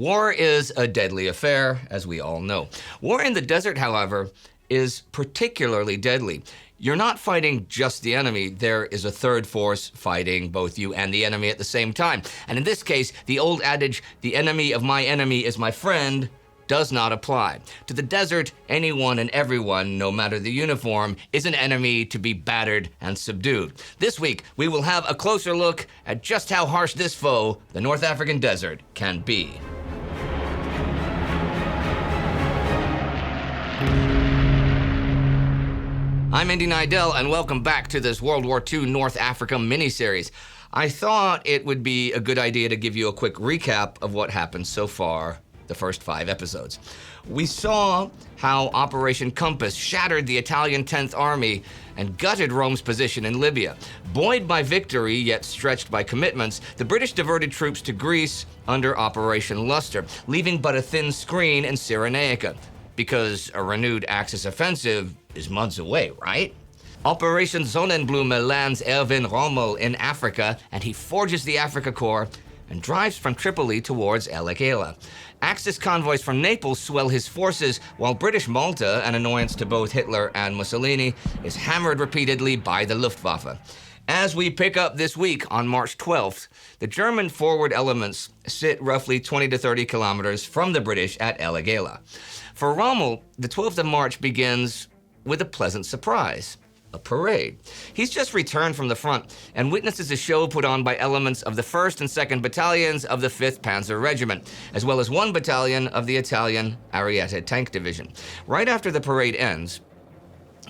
War is a deadly affair, as we all know. War in the desert, however, is particularly deadly. You're not fighting just the enemy. There is a third force fighting both you and the enemy at the same time. And in this case, the old adage, the enemy of my enemy is my friend, does not apply. To the desert, anyone and everyone, no matter the uniform, is an enemy to be battered and subdued. This week, we will have a closer look at just how harsh this foe, the North African desert, can be. I'm Indy Neidell, and welcome back to this World War II North Africa miniseries. I thought it would be a good idea to give you a quick recap of what happened so far, the first 5 episodes. We saw how Operation Compass shattered the Italian 10th Army and gutted Rome's position in Libya. Buoyed by victory, yet stretched by commitments, the British diverted troops to Greece under Operation Luster, leaving but a thin screen in Cyrenaica, because a renewed Axis offensive is months away, right? Operation Sonnenblume lands Erwin Rommel in Africa, and he forges the Africa Corps and drives from Tripoli towards Agheila. Axis convoys from Naples swell his forces, while British Malta, an annoyance to both Hitler and Mussolini, is hammered repeatedly by the Luftwaffe. As we pick up this week on March 12th, the German forward elements sit roughly 20 to 30 kilometers from the British at Agheila. For Rommel, the 12th of March begins with a pleasant surprise. A parade. He's just returned from the front and witnesses a show put on by elements of the 1st and 2nd Battalions of the 5th Panzer Regiment, as well as 1 battalion of the Italian Ariete Tank Division. Right after the parade ends,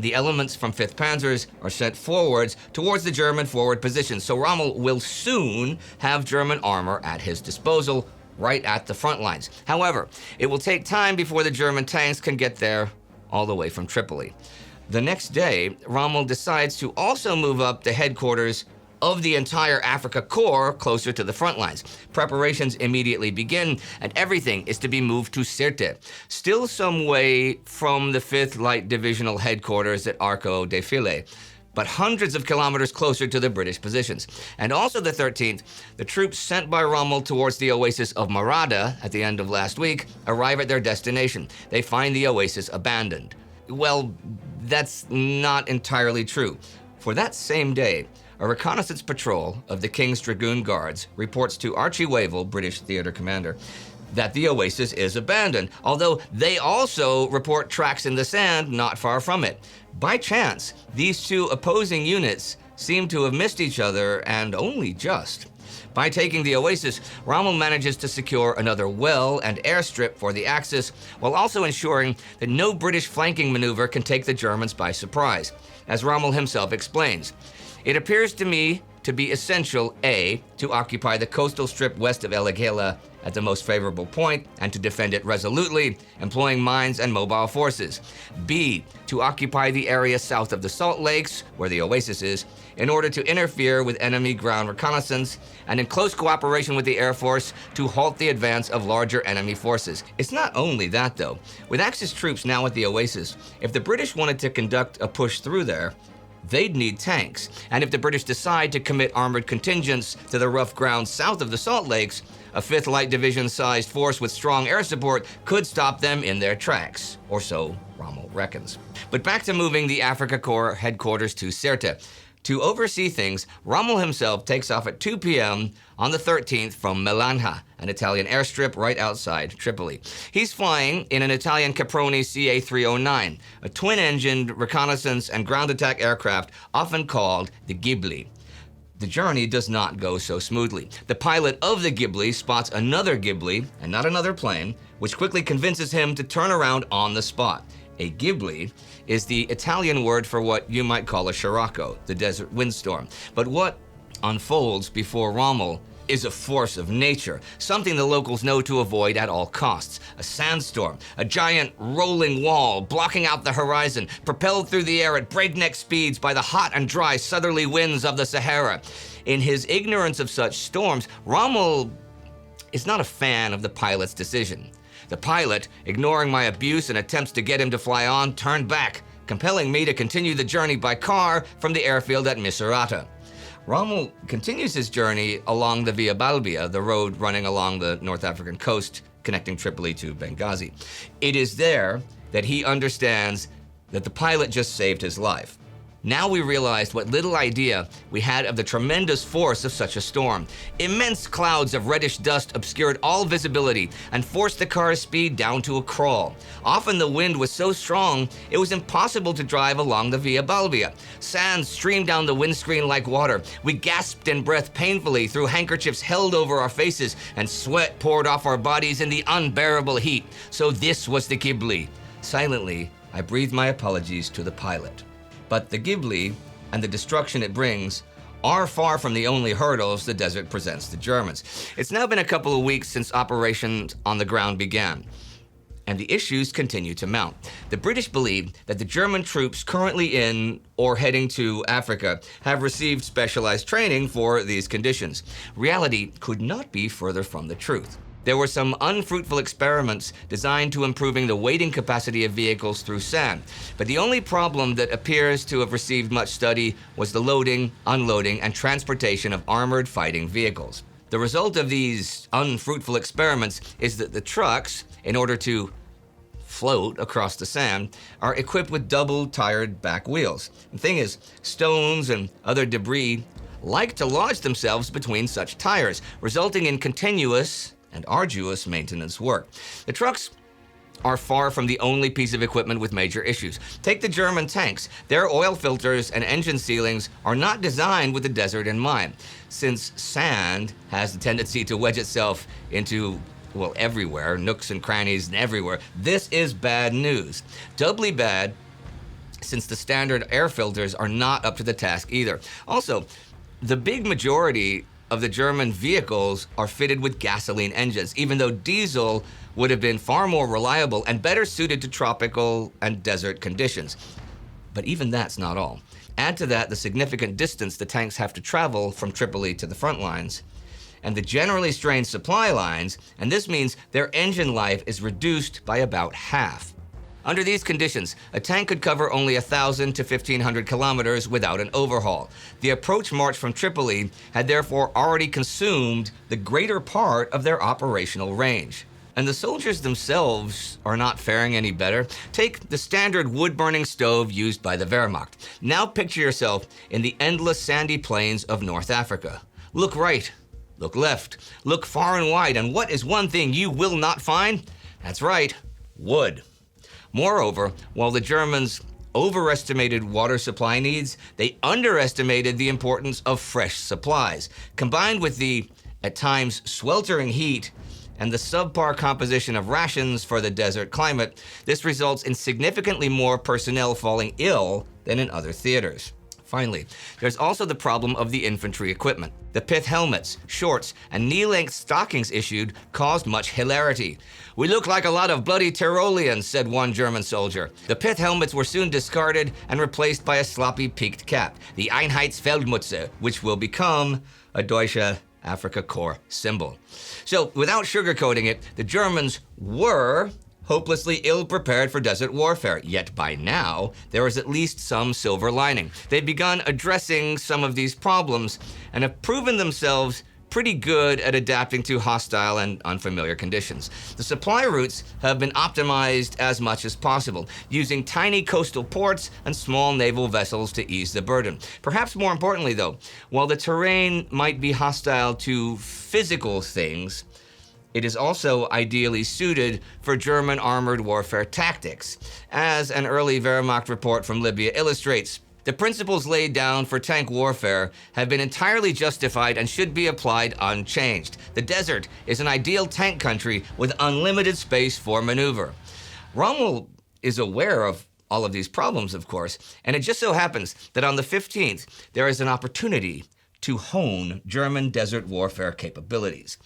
the elements from 5th Panzers are sent forwards towards the German forward positions, so Rommel will soon have German armor at his disposal, right at the front lines. However, it will take time before the German tanks can get there all the way from Tripoli. The next day, Rommel decides to also move up the headquarters of the entire Africa Corps closer to the front lines. Preparations immediately begin, and everything is to be moved to Sirte, still some way from the 5th Light Divisional headquarters at Arco de File, but hundreds of kilometers closer to the British positions. And also the 13th, the troops sent by Rommel towards the oasis of Marada at the end of last week arrive at their destination. They find the oasis abandoned. Well, that's not entirely true. For that same day, a reconnaissance patrol of the King's Dragoon Guards reports to Archie Wavell, British theater commander, that the oasis is abandoned, although they also report tracks in the sand not far from it. By chance, these two opposing units seem to have missed each other, and only just. By taking the oasis, Rommel manages to secure another well and airstrip for the Axis, while also ensuring that no British flanking maneuver can take the Germans by surprise. As Rommel himself explains, "It appears to me to be essential, A, to occupy the coastal strip west of Agheila at the most favorable point and to defend it resolutely, employing mines and mobile forces. B, to occupy the area south of the Salt Lakes, where the oasis is, in order to interfere with enemy ground reconnaissance, and in close cooperation with the Air Force to halt the advance of larger enemy forces." It's not only that, though. With Axis troops now at the oasis, if the British wanted to conduct a push through there, they'd need tanks. And if the British decide to commit armored contingents to the rough ground south of the Salt Lakes, a 5th Light Division-sized force with strong air support could stop them in their tracks, or so Rommel reckons. But back to moving the Africa Corps headquarters to Sirte. To oversee things, Rommel himself takes off at 2 p.m. on the 13th from Melanja, an Italian airstrip right outside Tripoli. He's flying in an Italian Caproni CA-309, a twin-engined reconnaissance and ground attack aircraft often called the Ghibli. The journey does not go so smoothly. The pilot of the Ghibli spots another Ghibli, and not another plane, which quickly convinces him to turn around on the spot. A Ghibli is the Italian word for what you might call a scirocco, the desert windstorm. But what unfolds before Rommel is a force of nature, something the locals know to avoid at all costs. A sandstorm, a giant rolling wall blocking out the horizon, propelled through the air at breakneck speeds by the hot and dry southerly winds of the Sahara. In his ignorance of such storms, Rommel is not a fan of the pilot's decision. The pilot, ignoring my abuse and attempts to get him to fly on, turned back, compelling me to continue the journey by car from the airfield at Misurata. Rommel continues his journey along the Via Balbia, the road running along the North African coast connecting Tripoli to Benghazi. It is there that he understands that the pilot just saved his life. Now we realized what little idea we had of the tremendous force of such a storm. Immense clouds of reddish dust obscured all visibility and forced the car's speed down to a crawl. Often the wind was so strong, it was impossible to drive along the Via Balbia. Sand streamed down the windscreen like water. We gasped in breath painfully through handkerchiefs held over our faces, and sweat poured off our bodies in the unbearable heat. So this was the Ghibli. Silently, I breathed my apologies to the pilot. But the Ghibli and the destruction it brings are far from the only hurdles the desert presents to Germans. It's now been a couple of weeks since operations on the ground began, and the issues continue to mount. The British believe that the German troops currently in or heading to Africa have received specialized training for these conditions. Reality could not be further from the truth. There were some unfruitful experiments designed to improving the weighting capacity of vehicles through sand. But the only problem that appears to have received much study was the loading, unloading, and transportation of armored fighting vehicles. The result of these unfruitful experiments is that the trucks, in order to float across the sand, are equipped with double-tired back wheels. The thing is, stones and other debris like to lodge themselves between such tires, resulting in continuous and arduous maintenance work. The trucks are far from the only piece of equipment with major issues. Take the German tanks. Their oil filters and engine sealings are not designed with the desert in mind, since sand has the tendency to wedge itself into, well, everywhere, nooks and crannies and everywhere. This is bad news. Doubly bad, since the standard air filters are not up to the task either. Also, the big majority of the German vehicles are fitted with gasoline engines, even though diesel would have been far more reliable and better suited to tropical and desert conditions. But even that's not all. Add to that the significant distance the tanks have to travel from Tripoli to the front lines, and the generally strained supply lines, and this means their engine life is reduced by about half. Under these conditions, a tank could cover only 1,000 to 1,500 kilometers without an overhaul. The approach march from Tripoli had therefore already consumed the greater part of their operational range. And the soldiers themselves are not faring any better. Take the standard wood-burning stove used by the Wehrmacht. Now picture yourself in the endless sandy plains of North Africa. Look right, look left, look far and wide, and what is one thing you will not find? That's right, wood. Moreover, while the Germans overestimated water supply needs, they underestimated the importance of fresh supplies. Combined with the, at times, sweltering heat and the subpar composition of rations for the desert climate, this results in significantly more personnel falling ill than in other theaters. Finally, there's also the problem of the infantry equipment. The pith helmets, shorts, and knee-length stockings issued caused much hilarity. "We look like a lot of bloody Tyroleans," said one German soldier. The pith helmets were soon discarded and replaced by a sloppy peaked cap, the Einheitsfeldmütze, which will become a Deutsche Afrika Korps symbol. So, without sugarcoating it, the Germans were hopelessly ill-prepared for desert warfare, yet by now, there is at least some silver lining. They've begun addressing some of these problems and have proven themselves pretty good at adapting to hostile and unfamiliar conditions. The supply routes have been optimized as much as possible, using tiny coastal ports and small naval vessels to ease the burden. Perhaps more importantly, though, while the terrain might be hostile to physical things, it is also ideally suited for German armored warfare tactics. As an early Wehrmacht report from Libya illustrates, the principles laid down for tank warfare have been entirely justified and should be applied unchanged. The desert is an ideal tank country with unlimited space for maneuver. Rommel is aware of all of these problems, of course, and it just so happens that on the 15th, there is an opportunity to hone German desert warfare capabilities.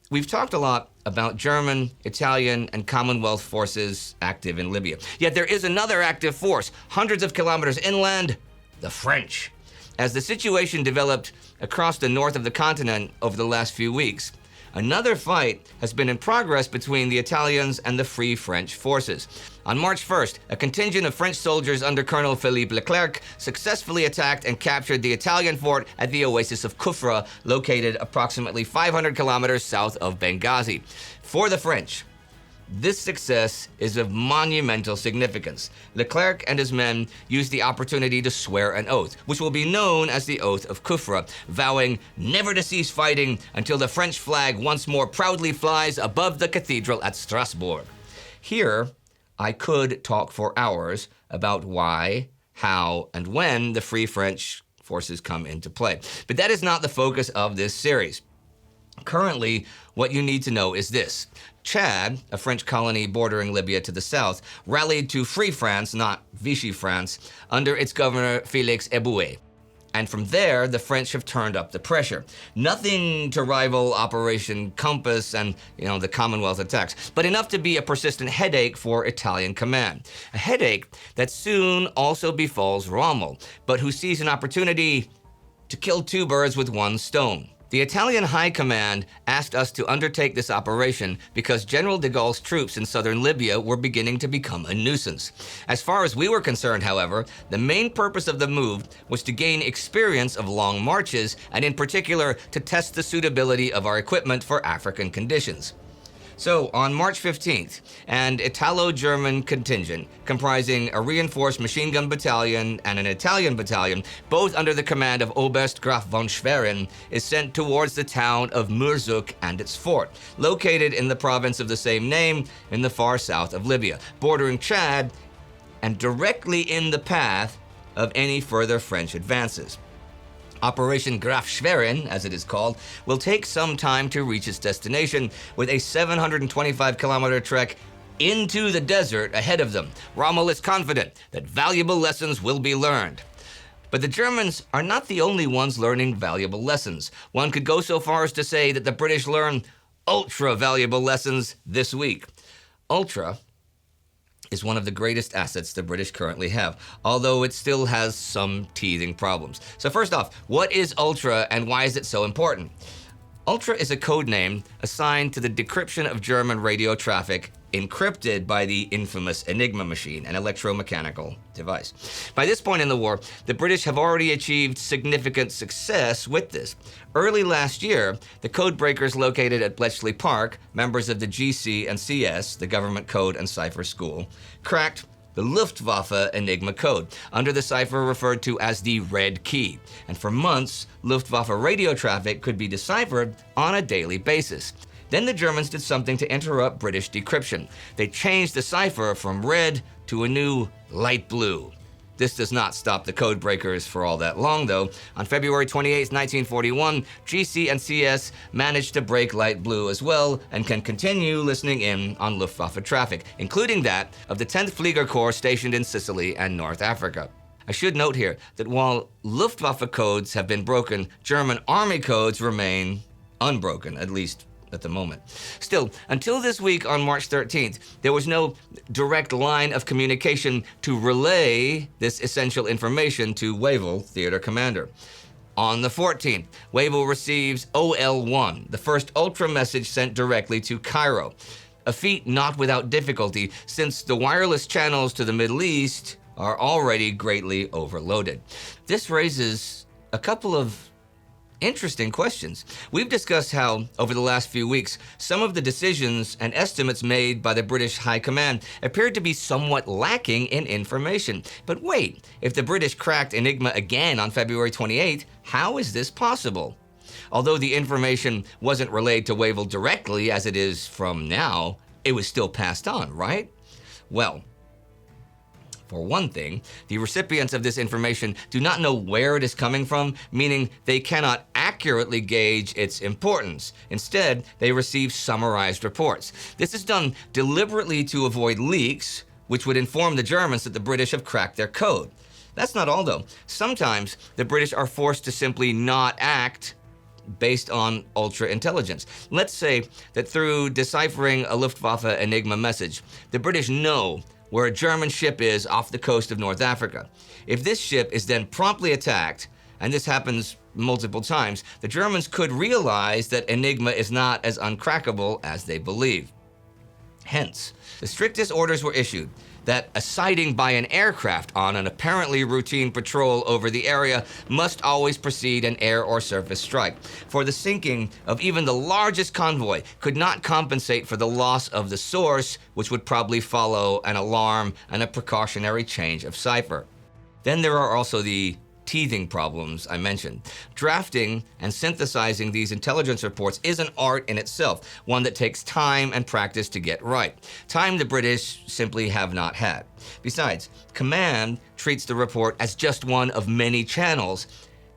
We've talked a lot about German, Italian, and Commonwealth forces active in Libya. Yet there is another active force, hundreds of kilometers inland, the French. As the situation developed across the north of the continent over the last few weeks, another fight has been in progress between the Italians and the Free French forces. On March 1st, a contingent of French soldiers under Colonel Philippe Leclerc successfully attacked and captured the Italian fort at the oasis of Kufra, located approximately 500 kilometers south of Benghazi. For the French, this success is of monumental significance. Leclerc and his men used the opportunity to swear an oath, which will be known as the Oath of Kufra, vowing never to cease fighting until the French flag once more proudly flies above the cathedral at Strasbourg. Here, I could talk for hours about why, how, and when the Free French forces come into play. But that is not the focus of this series. Currently, what you need to know is this. Chad, a French colony bordering Libya to the south, rallied to Free France, not Vichy France, under its governor Félix Éboué. And from there, the French have turned up the pressure. Nothing to rival Operation Compass and, the Commonwealth attacks, but enough to be a persistent headache for Italian command. A headache that soon also befalls Rommel, but who sees an opportunity to kill two birds with one stone. The Italian High Command asked us to undertake this operation because General de Gaulle's troops in southern Libya were beginning to become a nuisance. As far as we were concerned, however, the main purpose of the move was to gain experience of long marches, and in particular, to test the suitability of our equipment for African conditions. So, on March 15th, an Italo-German contingent comprising a reinforced machine gun battalion and an Italian battalion, both under the command of Oberst Graf von Schwerin, is sent towards the town of Murzuk and its fort, located in the province of the same name in the far south of Libya, bordering Chad and directly in the path of any further French advances. Operation Graf Schwerin, as it is called, will take some time to reach its destination, with a 725-kilometer trek into the desert ahead of them. Rommel is confident that valuable lessons will be learned. But the Germans are not the only ones learning valuable lessons. One could go so far as to say that the British learn ultra-valuable lessons this week. Ultra is one of the greatest assets the British currently have, although it still has some teething problems. So first off, what is Ultra and why is it so important? Ultra is a code name assigned to the decryption of German radio traffic encrypted by the infamous Enigma machine, an electromechanical device. By this point in the war, the British have already achieved significant success with this. Early last year, the code breakers located at Bletchley Park, members of the GC and CS, the Government Code and Cipher School, cracked the Luftwaffe Enigma code, under the cipher referred to as the Red Key. And for months, Luftwaffe radio traffic could be deciphered on a daily basis. Then the Germans did something to interrupt British decryption. They changed the cipher from red to a new light blue. This does not stop the code breakers for all that long, though. On February 28, 1941, GC and CS managed to break light blue as well and can continue listening in on Luftwaffe traffic, including that of the 10th Flieger Corps stationed in Sicily and North Africa. I should note here that while Luftwaffe codes have been broken, German Army codes remain unbroken, at least at the moment. Still, until this week on March 13th, there was no direct line of communication to relay this essential information to Wavell, theater commander. On the 14th, Wavell receives OL1, the first ultra message sent directly to Cairo. A feat not without difficulty, since the wireless channels to the Middle East are already greatly overloaded. This raises a couple of interesting questions. We've discussed how, over the last few weeks, some of the decisions and estimates made by the British High Command appeared to be somewhat lacking in information. But wait, if the British cracked Enigma again on February 28th, how is this possible? Although the information wasn't relayed to Wavell directly as it is from now, it was still passed on, right? Well, for one thing, the recipients of this information do not know where it is coming from, meaning they cannot accurately gauge its importance. Instead, they receive summarized reports. This is done deliberately to avoid leaks, which would inform the Germans that the British have cracked their code. That's not all, though. Sometimes the British are forced to simply not act based on ultra-intelligence. Let's say that through deciphering a Luftwaffe Enigma message, the British know where a German ship is off the coast of North Africa. If this ship is then promptly attacked and this happens multiple times, the Germans could realize that Enigma is not as uncrackable as they believe. Hence, the strictest orders were issued that a sighting by an aircraft on an apparently routine patrol over the area must always precede an air or surface strike, for the sinking of even the largest convoy could not compensate for the loss of the source, which would probably follow an alarm and a precautionary change of cipher. Then there are also the teething problems I mentioned. Drafting and synthesizing these intelligence reports is an art in itself, one that takes time and practice to get right. Time the British simply have not had. Besides, command treats the report as just one of many channels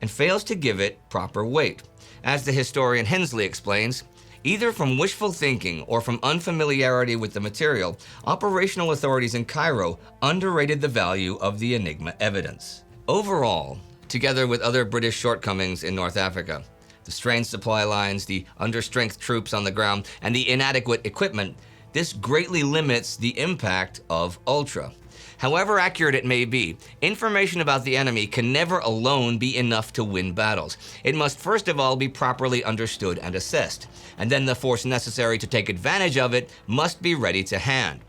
and fails to give it proper weight. As the historian Hensley explains, either from wishful thinking or from unfamiliarity with the material, operational authorities in Cairo underrated the value of the Enigma evidence. Overall, together with other British shortcomings in North Africa, the strained supply lines, the understrength troops on the ground, and the inadequate equipment, this greatly limits the impact of Ultra. However accurate it may be, information about the enemy can never alone be enough to win battles. It must first of all be properly understood and assessed, and then the force necessary to take advantage of it must be ready to hand.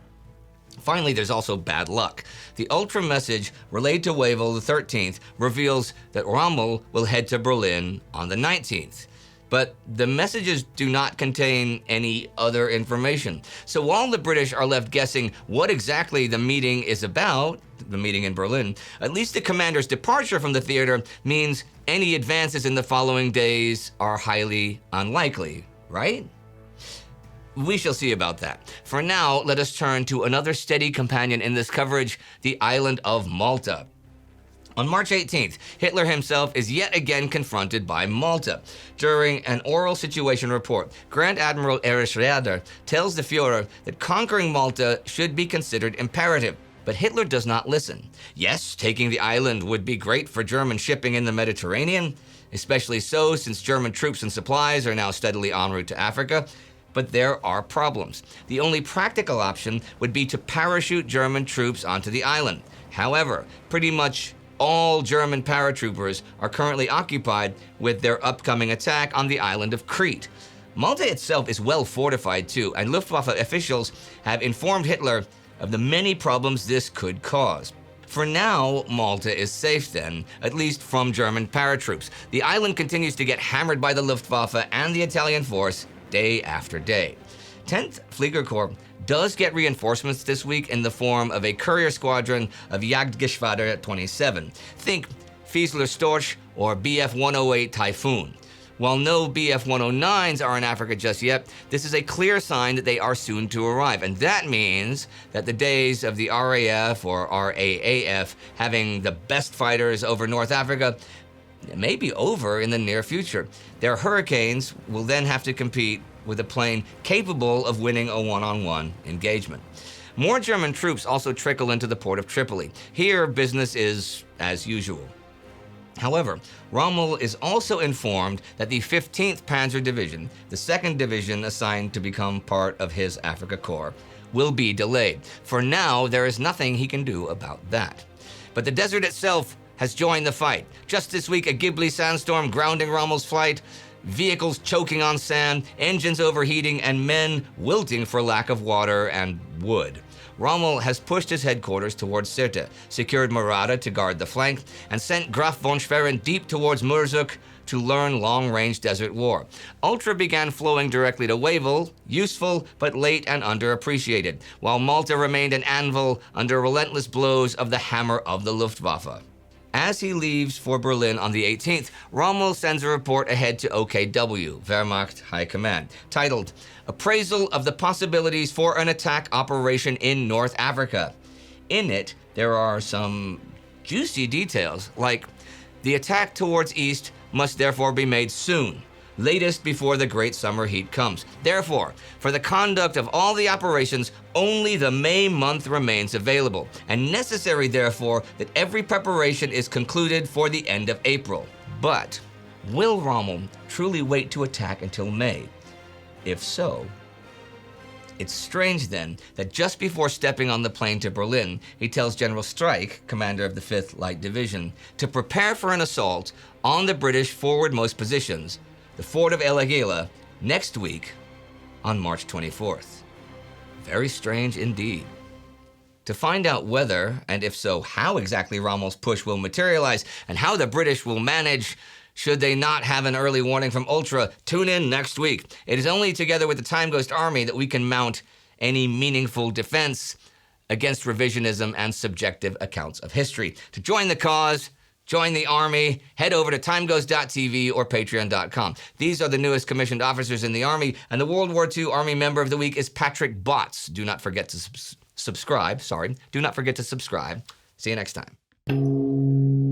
Finally, there's also bad luck. The Ultra message relayed to Wavell the 13th reveals that Rommel will head to Berlin on the 19th. But the messages do not contain any other information. So while the British are left guessing what exactly the meeting is about, the meeting in Berlin, at least the commander's departure from the theater means any advances in the following days are highly unlikely, right? We shall see about that. For now, let us turn to another steady companion in this coverage, the island of Malta. On March 18th, Hitler himself is yet again confronted by Malta. During an oral situation report, Grand Admiral Erich Raeder tells the Führer that conquering Malta should be considered imperative, but Hitler does not listen. Yes, taking the island would be great for German shipping in the Mediterranean, especially so since German troops and supplies are now steadily en route to Africa. But there are problems. The only practical option would be to parachute German troops onto the island. However, pretty much all German paratroopers are currently occupied with their upcoming attack on the island of Crete. Malta itself is well fortified too, and Luftwaffe officials have informed Hitler of the many problems this could cause. For now, Malta is safe then, at least from German paratroops. The island continues to get hammered by the Luftwaffe and the Italian force day after day. 10th Fliegerkorps does get reinforcements this week in the form of a courier squadron of Jagdgeschwader 27. Think Fiesler Storch or Bf 108 Typhoon. While no Bf 109s are in Africa just yet, this is a clear sign that they are soon to arrive, and that means that the days of the RAF or RAAF having the best fighters over North Africa may be over in the near future. Their Hurricanes will then have to compete with a plane capable of winning a one-on-one engagement. More German troops also trickle into the port of Tripoli. Here, business is as usual. However, Rommel is also informed that the 15th Panzer Division, the 2nd Division assigned to become part of his Africa Corps, will be delayed. For now, there is nothing he can do about that. But the desert itself has joined the fight. Just this week, a Ghibli sandstorm grounding Rommel's flight, vehicles choking on sand, engines overheating, and men wilting for lack of water and wood. Rommel has pushed his headquarters towards Sirte, secured Marada to guard the flank, and sent Graf von Schwerin deep towards Murzuk to learn long-range desert war. Ultra began flowing directly to Wavell, useful but late and underappreciated, while Malta remained an anvil under relentless blows of the hammer of the Luftwaffe. As he leaves for Berlin on the 18th, Rommel sends a report ahead to OKW, Wehrmacht High Command, titled, Appraisal of the Possibilities for an Attack Operation in North Africa. In it, there are some juicy details, like, the attack towards East must therefore be made soon, latest before the great summer heat comes. Therefore, for the conduct of all the operations, only the May month remains available, and necessary therefore that every preparation is concluded for the end of April. But will Rommel truly wait to attack until May? If so, It's strange then that just before stepping on the plane to Berlin, he tells General Streich, commander of the 5th Light Division, to prepare for an assault on the British forwardmost positions, the fort of Agheila, next week on March 24th. Very strange indeed. To find out whether, and if so, how exactly Rommel's push will materialize and how the British will manage should they not have an early warning from Ultra, tune in next week. It is only together with the Time Ghost Army that we can mount any meaningful defense against revisionism and subjective accounts of history. To join the cause, join the army, head over to timeghost.tv or patreon.com. These are the newest commissioned officers in the Army, and the World War II Army Member of the Week is Patrick Botts. Do not forget to subscribe. Do not forget to subscribe. See you next time.